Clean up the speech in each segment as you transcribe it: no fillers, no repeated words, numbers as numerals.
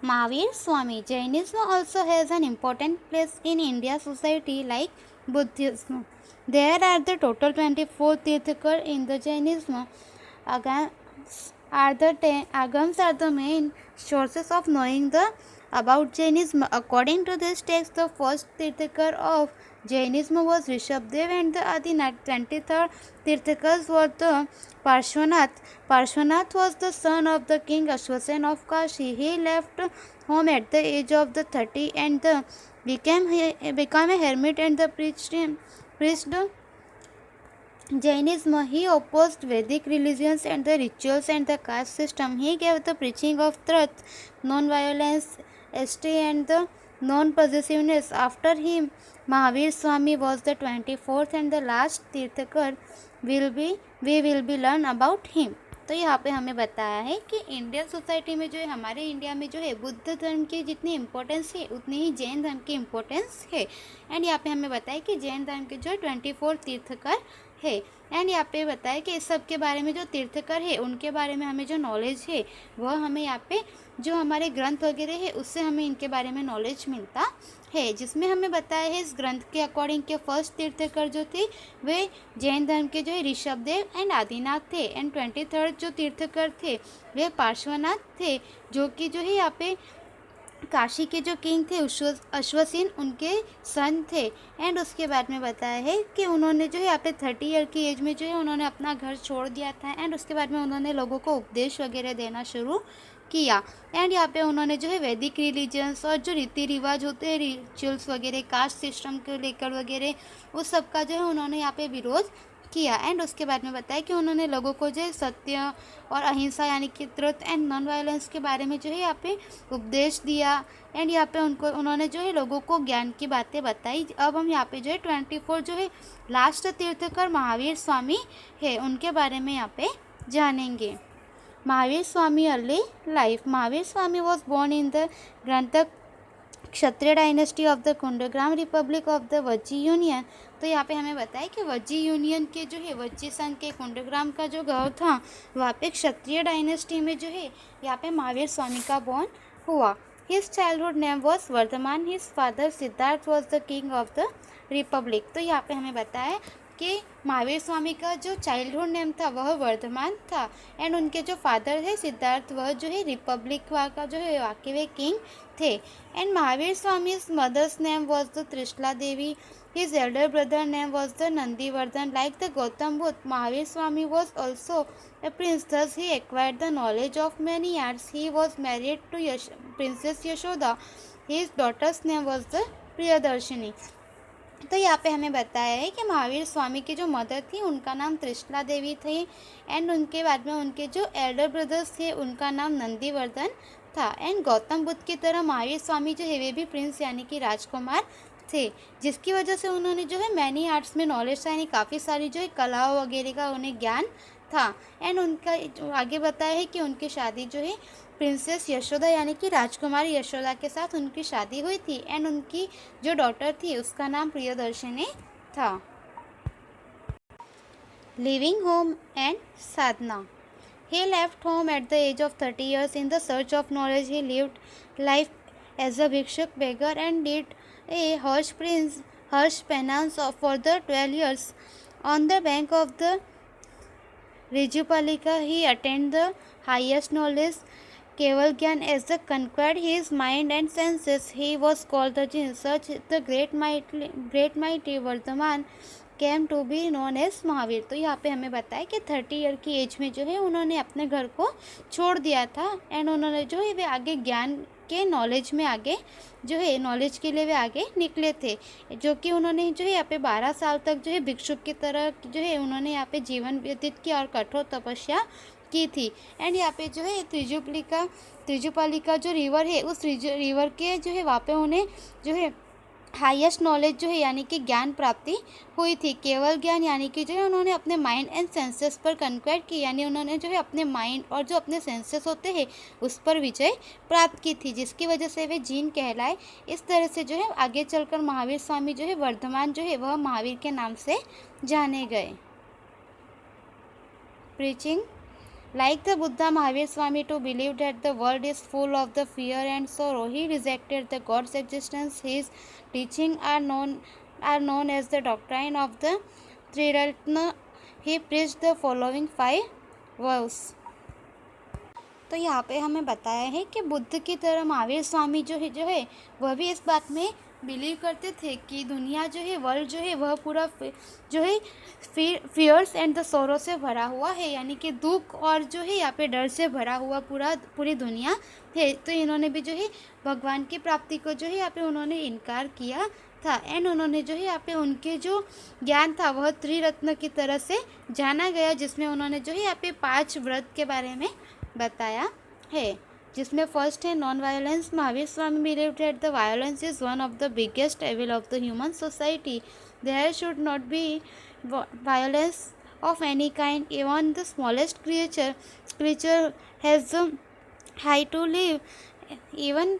Mahavir Swami. Jainism also has an important place in India society like Buddhism. There are the total 24 Tirthakar in the Jainism. Agams are the main sources of knowing the about Jainism. According to this text, the first Tirthakar of Jainism was Rishabdev and the 23rd Tirthakars were the Parshvanath. Parshvanath was the son of the king Ashwasen of Kashi. He left home at the age of the 30 and became a hermit and the preached Jainism. He opposed Vedic religions and the rituals and the caste system. He gave the preaching of truth, non-violence, honesty and the non-possessiveness. After him, Mahavir Swami was the 24th and the last Tirthakar we will be learn about him. तो यहाँ पे हमें बताया है कि Indian society में जो है, हमारे इंडिया में जो है, बुद्ध धर्म की जितनी इम्पोर्टेंस है उतनी ही जैन धर्म की इम्पोर्टेंस है। एंड यहाँ पे हमें बताया कि जैन धर्म के जो 24 तीर्थकर है। एंड यहाँ पे बताया कि इस सब के बारे में जो तीर्थकर है उनके बारे में हमें जो नॉलेज है वह हमें यहाँ पे जो हमारे ग्रंथ वगैरह है उससे हमें इनके बारे में नॉलेज मिलता है, जिसमें हमें बताया है इस ग्रंथ के अकॉर्डिंग के फर्स्ट तीर्थकर जो थे वे जैन धर्म के जो है ऋषभदेव एंड आदिनाथ थे। एंड 23rd जो तीर्थकर थे वे पार्श्वनाथ थे, जो कि जो है यहाँ पे काशी के जो किंग थे अश्वसेन उनके सन थे। एंड उसके बाद में बताया है कि उन्होंने जो है यहाँ पे 30 ईयर की एज में जो है उन्होंने अपना घर छोड़ दिया था। एंड उसके बाद में उन्होंने लोगों को उपदेश वगैरह देना शुरू किया। एंड यहाँ पे उन्होंने जो है वैदिक रिलीजन्स और जो रीति रिवाज होते हैं, रिचुअल्स वगैरह, कास्ट सिस्टम को लेकर वगैरह, उस सब का जो है उन्होंने यहाँ पे विरोध किया। एंड उसके बाद में बताया कि उन्होंने लोगों को जो सत्य और अहिंसा यानी कि ट्रुथ एंड नॉन वायलेंस के बारे में जो है यहाँ पे उपदेश दिया। एंड यहाँ पे उन्होंने जो है लोगों को ज्ञान की बातें बताई। अब हम यहाँ पे जो है 24 जो है लास्ट तीर्थकर महावीर स्वामी है उनके बारे में यहाँ पे जानेंगे। Mahavir Swami early life. Mahavir Swami was born in the ग्रंथक Kshatriya dynasty of the Kundagrama republic of the Vajji union. तो यहाँ पे हमें बताया कि वज्जी यूनियन के जो है वज्जी संघ के कुंडग्राम का जो गाँव था वहाँ पे क्षत्रिय डायनेस्टी में जो है यहाँ पे महावीर स्वामी का बोर्न हुआ। His childhood name was Vardhaman. His father Siddhartha was the king of the republic. तो यहाँ पे हमें बताया कि महावीर स्वामी का जो चाइल्डहुड नेम था वह वर्धमान था। एंड उनके जो फादर है सिद्धार्थ वह जो है रिपब्लिक का जो है वहाँ के वे किंग थे। And Mahavir Swami mother's name was the Trishala Devi. His elder brother name was the Nandivardhan. Like the Gautam Buddha, Mahavir Swami was also a prince, thus he acquired the knowledge of many arts. He was married to Princess Yashoda. His daughter's name was the Priyadarshini. तो यहाँ पे हमें बताया है कि महावीर स्वामी की जो mother थी उनका नाम त्रिशला देवी थी। एंड उनके बाद में उनके जो एल्डर ब्रदर्स थे उनका नाम नंदीवर्धन था। एंड गौतम बुद्ध की तरह महावीर स्वामी जो है वे भी प्रिंस यानी कि राजकुमार थे, जिसकी वजह से उन्होंने जो है मैनी आर्ट्स में नॉलेज था, यानी काफ़ी सारी जो है कलाओं वगैरह का उन्हें ज्ञान था। एंड उनका आगे बताया है कि उनकी शादी जो है प्रिंसेस यशोदा यानी कि राजकुमारी यशोदा के साथ उनकी शादी हुई थी। एंड उनकी जो डॉटर थी उसका नाम प्रियदर्शिनी था। Living home and Sadhana. He left home at the age of 30 years in the search of knowledge. He lived life as a bhikshuk beggar and did a harsh penance for the 12 years. On the bank of the Rijupalika, he attained the highest knowledge, Keval Gyan, as the conquered his mind and senses. He was called the Jinn. Such the great mighty Vardhaman came to be known as Mahavir. तो यहाँ पे हमें बताया कि 30 year की as में जो है उन्होंने अपने घर को छोड़ दिया था। एंड उन्होंने जो है वे आगे ज्ञान के नॉलेज में आगे जो है नॉलेज के लिए वे आगे निकले थे, जो कि उन्होंने जो है यहाँ पे 12 साल तक जो है भिक्षुक की तरह जो है उन्होंने यहाँ पे जीवन व्यतीत किया और कठोर तपस्या की थी। एंड यहाँ पे जो है त्रिजुपालिका जो रिवर है उस रिवर के जो है वहाँ पे उन्हें जो है हाईएस्ट नॉलेज जो है यानी कि ज्ञान प्राप्ति हुई थी। केवल ज्ञान यानी कि जो है उन्होंने अपने माइंड एंड सेंसेस पर कन्क्वेस्ट की, यानी उन्होंने जो है अपने माइंड और जो अपने सेंसेस होते हैं उस पर विजय प्राप्त की थी, जिसकी वजह से वे जीन कहलाए। इस तरह से जो है आगे चलकर महावीर स्वामी जो है वर्धमान जो है वह महावीर के नाम से जाने गए। Preaching. Like the Buddha, Mahavir Swami too believed that the world is full of the fear and sorrow. He rejected the God's existence. His teachings are known as the doctrine of the Triratna. He preached the following 5 vows. तो यहाँ पे हमें बताया है कि बुद्ध की तरह महावीर स्वामी जो है वह भी इस बात में बिलीव करते थे कि दुनिया जो है, वर्ल्ड जो है, वह पूरा जो है फियर्स एंड द सोरो से भरा हुआ है, यानी कि दुख और जो है यहाँ पे डर से भरा हुआ पूरी दुनिया है। तो इन्होंने भी जो है भगवान की प्राप्ति को जो है यहाँ पे उन्होंने इनकार किया था। एंड उन्होंने जो है यहाँ पे उनके जो ज्ञान था वह त्रिरत्न की तरह से जाना गया, जिसमें उन्होंने जो है यहाँ पे 5 व्रत के बारे में बताया है, जिसमें फर्स्ट है non violence. Mahavir Swami believed that the violence is one of the biggest evil of the human society. There should not be violence of any kind, even the smallest creature has a right to live. Even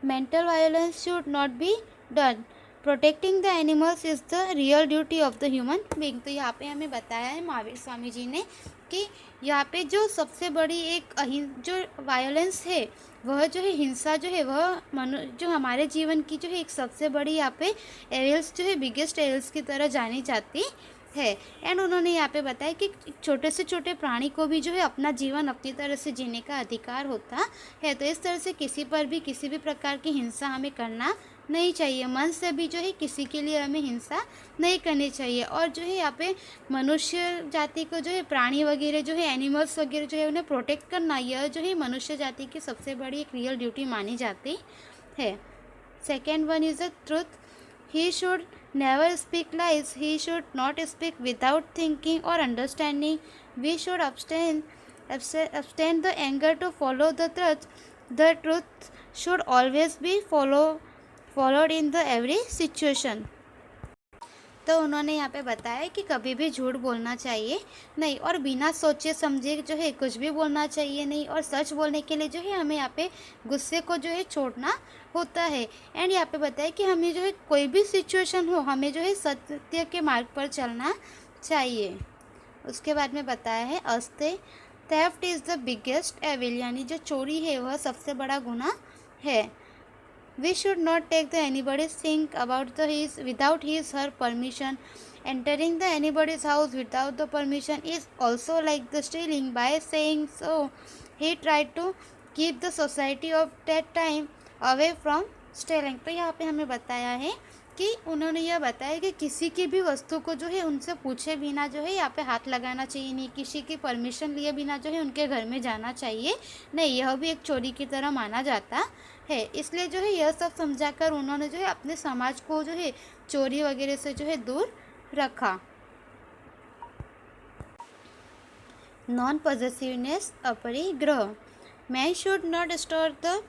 mental violence should not be done. Protecting the animals is the real duty of the human being. तो यहाँ पे हमें बताया है महावीर स्वामी जी ने कि यहाँ पे जो सबसे बड़ी एक जो वायलेंस है, वह जो है हिंसा जो है, वह जो हमारे जीवन की जो है एक सबसे बड़ी यहाँ पे एविल्स जो है बिगेस्ट एविल्स की तरह जानी जाती है। एंड उन्होंने यहाँ पे बताया कि छोटे से छोटे प्राणी को भी जो है अपना जीवन अपनी तरह से जीने का अधिकार होता है। तो इस तरह से किसी पर भी किसी भी प्रकार की हिंसा हमें करना नहीं चाहिए। मन से भी जो है किसी के लिए हमें हिंसा नहीं करनी चाहिए। और जो है यहाँ पे मनुष्य जाति को जो है प्राणी वगैरह जो है एनिमल्स वगैरह जो है उन्हें प्रोटेक्ट करना, यह जो है मनुष्य जाति की सबसे बड़ी एक रियल ड्यूटी मानी जाती है। Second one is the truth. He should never speak lies. He should not speak without thinking or understanding. We should abstain the anger to follow the truth. The truth should always be followed in the every situation. तो उन्होंने यहाँ पे बताया कि कभी भी झूठ बोलना चाहिए नहीं, और बिना सोचे समझे जो है कुछ भी बोलना चाहिए नहीं, और सच बोलने के लिए जो है हमें यहाँ पे गुस्से को जो है छोड़ना होता है। एंड यहाँ पे बताया कि हमें जो है कोई भी सिचुएशन हो, हमें जो है सत्य के मार्ग पर चलना चाहिए। उसके बाद में बताया है अस्ते theft is the biggest evil, यानी जो चोरी है वह सबसे बड़ा गुनाह है। We should not take the anybody's thing without his her permission. Entering the anybody's house without the permission is also like the stealing. By saying so, he tried to keep the society of that time away from stealing. तो यहाँ पे हमें बताया है कि उन्होंने यह बताया कि किसी की भी वस्तु को जो है उनसे पूछे बिना जो है यहाँ पे हाथ लगाना चाहिए नहीं, किसी की परमिशन लिए बिना जो है उनके घर में जाना चाहिए नहीं, यह भी एक चोरी की तरह माना जाता है। इसलिए जो है यह सब समझाकर उन्होंने जो है अपने समाज को जो है चोरी वगैरह से जो है दूर रखा। Non possessiveness aparigraha. Man should not store the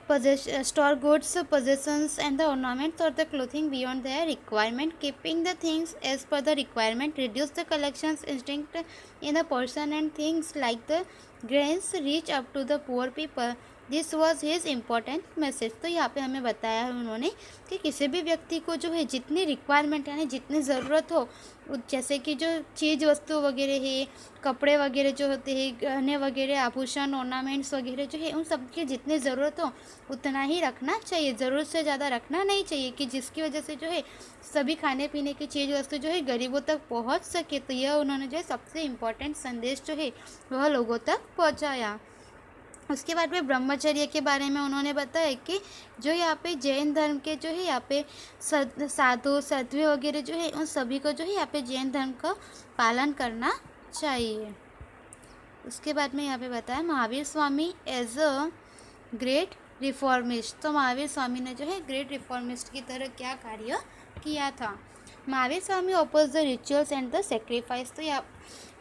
store goods, possessions and the ornaments or the clothing beyond their requirement. Keeping the things as per the requirement reduce the collections instinct in the person, and things like the grains reach up to the poor people. This was his important message. तो यहाँ पे हमें बताया है उन्होंने कि किसी भी व्यक्ति को जो है जितनी रिक्वायरमेंट यानी जितनी ज़रूरत हो, जैसे कि जो चीज़ वस्तु वगैरह है, कपड़े वगैरह जो होते हैं, गहने वगैरह, आभूषण, ऑर्नामेंट्स वगैरह जो है, उन सब की जितनी ज़रूरत हो उतना ही रखना चाहिए, ज़रूरत से ज़्यादा रखना नहीं चाहिए, कि जिसकी वजह से जो है सभी खाने पीने की चीज़ वस्तु जो है गरीबों तक पहुँच सके। तो यह उन्होंने जो है सबसे इम्पॉर्टेंट संदेश जो है वह लोगों तक पहुँचाया। उसके बाद में ब्रह्मचर्य के बारे में उन्होंने बताया कि जो यहाँ पे जैन धर्म के जो है यहाँ पे साधु साध्वी वगैरह जो है उन सभी को जो है यहाँ पे जैन धर्म का पालन करना चाहिए। उसके बाद में यहाँ पे बताया Mahavir Swami as a great reformist. तो महावीर स्वामी ने जो है ग्रेट रिफॉर्मिस्ट की तरह क्या कार्य किया था। Mahavir Swami oppose the rituals and the sacrifice. तो यहाँ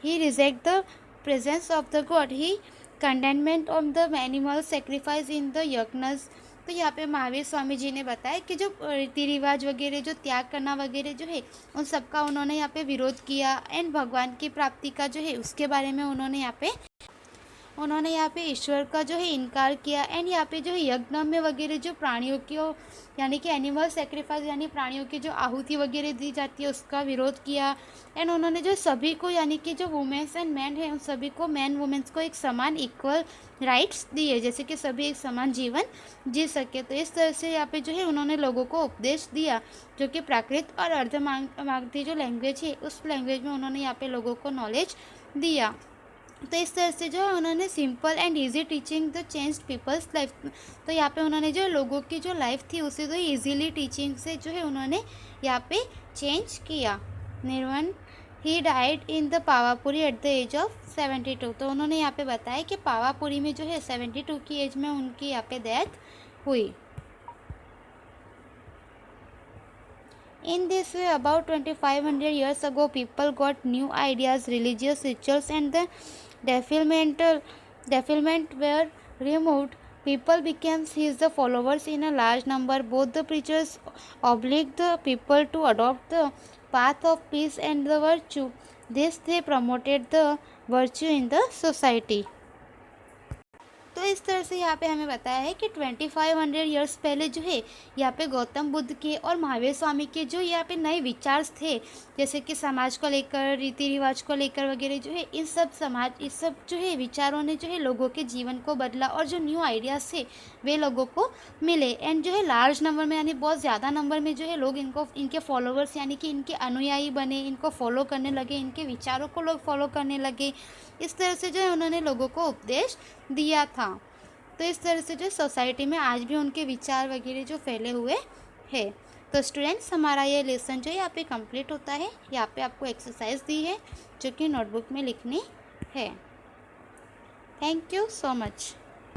he reject the presence of the god, he condemnment of the animal sacrifice in the yajnas. तो यहाँ पे महावीर स्वामी जी ने बताया कि जो रीति रिवाज वगैरह जो त्याग करना वगैरह जो है उन सब का उन्होंने यहाँ पे विरोध किया, एंड भगवान की प्राप्ति का जो है उसके बारे में उन्होंने यहाँ पे उन्होंने यहाँ पे ईश्वर का जो है इनकार किया। एंड यहाँ पे जो है यज्ञ में वगैरह जो प्राणियों की यानी कि एनिमल सेक्रीफाइस यानी प्राणियों की जो आहुति वगैरह दी जाती है उसका विरोध किया। एंड उन्होंने जो सभी को यानी कि जो वुमेन्स एंड मैन है उन सभी को मैन वुमेन्स को एक समान इक्वल राइट्स दिए, जैसे कि सभी एक समान जीवन जी सके। तो इस तरह से यहाँ पे जो है उन्होंने लोगों को उपदेश दिया, जो कि प्राकृत और अर्धमागधी जो लैंग्वेज है उस लैंग्वेज में उन्होंने यहाँ पे लोगों को नॉलेज दिया। तो इस तरह से जो है उन्होंने simple and easy teaching the change people's life. तो यहाँ पे उन्होंने जो लोगों की जो लाइफ थी उसे तो इजीली टीचिंग से जो है उन्होंने यहाँ पे चेंज किया। Nirvana he died in the Pawapuri at the age of 72। तो उन्होंने यहाँ पे बताया कि पावापुरी में जो है 72 की एज में उनकी यहाँ पे डेथ हुई। In this way, about 2500 years ago, people got new ideas, religious rituals, and the defilement were removed. People became his the followers in a large number. Both the preachers obliged the people to adopt the path of peace and the virtue. This they promoted the virtue in the society. तो इस तरह से यहाँ पे हमें बताया है कि 2500 ईयर्स पहले जो है यहाँ पे गौतम बुद्ध के और महावीर स्वामी के जो यहाँ पे नए विचार थे, जैसे कि समाज को लेकर, रीति रिवाज को लेकर वगैरह जो है इस सब जो है विचारों ने जो है लोगों के जीवन को बदला और जो न्यू आइडियाज़ थे वे लोगों को मिले। एंड जो है लार्ज नंबर में यानी बहुत ज़्यादा नंबर में जो है लोग इनके फॉलोवर्स यानी कि इनके अनुयायी बने, इनको फॉलो करने लगे, इनके विचारों को लोग फॉलो करने लगे। इस तरह से जो है उन्होंने लोगों को उपदेश दिया था। तो इस तरह से जो सोसाइटी में आज भी उनके विचार वगैरह जो फैले हुए हैं। तो स्टूडेंट्स, हमारा ये लेसन जो है यहाँ पे कंप्लीट होता है। यहाँ पे आपको एक्सरसाइज दी है जो कि नोटबुक में लिखनी है। Thank you so much.